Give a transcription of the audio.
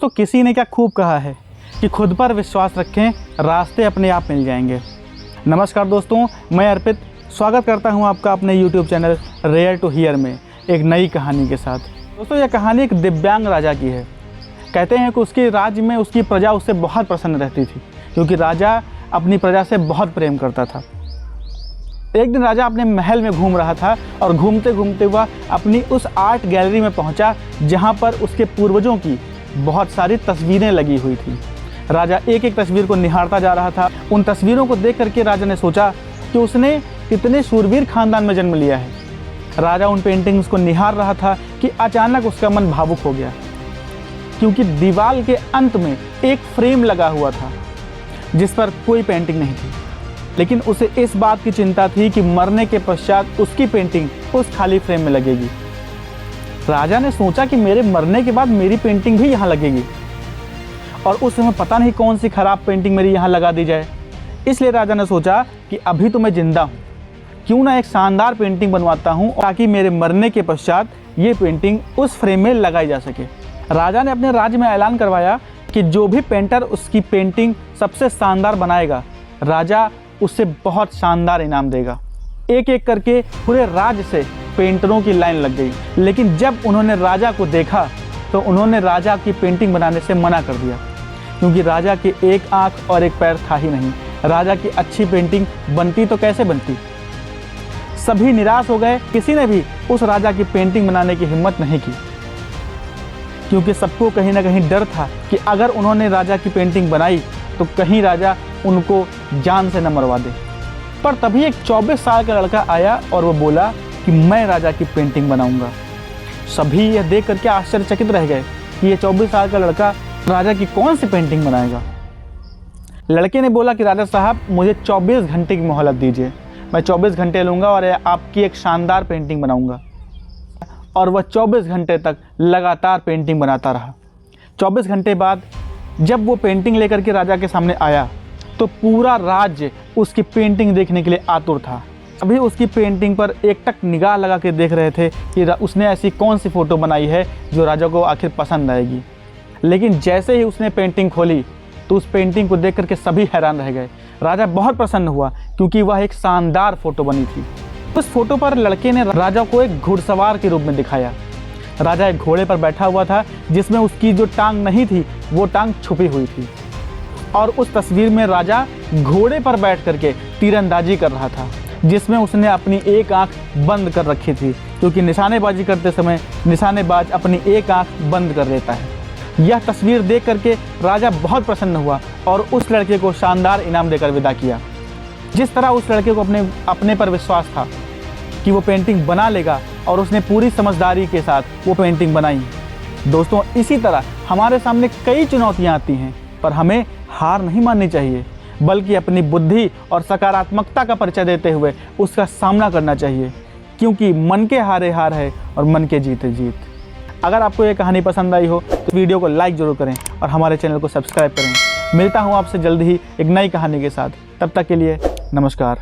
दोस्तों किसी ने क्या खूब कहा है कि खुद पर विश्वास रखें, रास्ते अपने आप मिल जाएंगे। नमस्कार दोस्तों, मैं अर्पित स्वागत करता हूं आपका अपने YouTube channel rare to hear में एक नई कहानी के साथ। दोस्तों यह कहानी एक दिव्यांग राजा की है। कहते हैं कि उसके राज्य में उसकी प्रजा उससे बहुत प्रसन्न रहती थी, क्योंकि राजा अपनी प्रजा से बहुत प्रेम करता था। एक दिन राजा अपने महल में घूम रहा था और घूमते घूमते वह अपनी उस आर्ट गैलरी में पहुंचा, जहां पर उसके पूर्वजों की बहुत सारी तस्वीरें लगी हुई थी। राजा एक एक तस्वीर को निहारता जा रहा था। उन तस्वीरों को देख करके राजा ने सोचा कि उसने कितने शूरवीर खानदान में जन्म लिया है। राजा उन पेंटिंग्स को निहार रहा था कि अचानक उसका मन भावुक हो गया, क्योंकि दीवार के अंत में एक फ्रेम लगा हुआ था जिस पर कोई पेंटिंग नहीं थी। लेकिन उसे इस बात की चिंता थी कि मरने के पश्चात उसकी पेंटिंग उस खाली फ्रेम में लगेगी। राजा ने सोचा कि मेरे मरने के बाद मेरी पेंटिंग भी यहाँ लगेगी, और उस समय पता नहीं कौन सी खराब पेंटिंग मेरी यहाँ लगा दी जाए। इसलिए राजा ने सोचा कि अभी तो मैं जिंदा हूँ, क्यों ना एक शानदार पेंटिंग बनवाता हूँ ताकि मेरे मरने के पश्चात ये पेंटिंग उस फ्रेम में लगाई जा सके। राजा ने अपने राज्य में ऐलान करवाया कि जो भी पेंटर उसकी पेंटिंग सबसे शानदार बनाएगा, राजा उससे बहुत शानदार इनाम देगा। एक एक करके पूरे राज्य से पेंटरों की लाइन लग गई। लेकिन जब उन्होंने राजा को देखा तो उन्होंने राजा की पेंटिंग बनाने से मना कर दिया, क्योंकि राजा की एक आंख और एक पैर था ही नहीं। राजा की अच्छी पेंटिंग बनती तो कैसे बनती। सभी निराश हो गए। किसी ने भी उस राजा की पेंटिंग बनाने की हिम्मत नहीं की, क्योंकि सबको कहीं ना कहीं डर था कि अगर उन्होंने राजा की पेंटिंग बनाई तो कहीं राजा उनको जान से न मरवा दे। पर तभी एक 24 साल का लड़का आया और वो बोला कि मैं राजा की पेंटिंग बनाऊंगा। सभी यह देख करके आश्चर्यचकित रह गए कि ये 24 साल का लड़का राजा की कौन सी पेंटिंग बनाएगा। लड़के ने बोला कि राजा साहब, मुझे 24 घंटे की मोहलत दीजिए। मैं 24 घंटे लूँगा और आपकी एक शानदार पेंटिंग बनाऊँगा। और वह 24 घंटे तक लगातार पेंटिंग बनाता रहा। 24 घंटे बाद जब वो पेंटिंग लेकर के राजा के सामने आया तो पूरा राज्य उसकी पेंटिंग देखने के लिए आतुर था। अभी उसकी पेंटिंग पर एकटक निगाह लगा के देख रहे थे कि उसने ऐसी कौन सी फ़ोटो बनाई है जो राजा को आखिर पसंद आएगी। लेकिन जैसे ही उसने पेंटिंग खोली तो उस पेंटिंग को देख करके सभी हैरान रह गए। राजा बहुत प्रसन्न हुआ, क्योंकि वह एक शानदार फ़ोटो बनी थी। उस फोटो पर लड़के ने राजा को एक घुड़सवार के रूप में दिखाया। राजा एक घोड़े पर बैठा हुआ था, जिसमें उसकी जो टांग नहीं थी वो टांग छुपी हुई थी। और उस तस्वीर में राजा घोड़े पर बैठ करके तीरंदाजी कर रहा था, जिसमें उसने अपनी एक आंख बंद कर रखी थी, क्योंकि निशानेबाजी करते समय निशानेबाज अपनी एक आंख बंद कर लेता है। यह तस्वीर देख करके राजा बहुत प्रसन्न हुआ और उस लड़के को शानदार इनाम देकर विदा किया। जिस तरह उस लड़के को अपने पर विश्वास था कि वो पेंटिंग बना लेगा, और उसने पूरी समझदारी के साथ वो पेंटिंग बनाई। दोस्तों इसी तरह हमारे सामने कई चुनौतियाँ आती हैं, पर हमें हार नहीं माननी चाहिए, बल्कि अपनी बुद्धि और सकारात्मकता का परिचय देते हुए उसका सामना करना चाहिए, क्योंकि मन के हारे हार है और मन के जीते जीत। अगर आपको ये कहानी पसंद आई हो तो वीडियो को लाइक ज़रूर करें और हमारे चैनल को सब्सक्राइब करें। मिलता हूँ आपसे जल्दी ही एक नई कहानी के साथ। तब तक के लिए नमस्कार।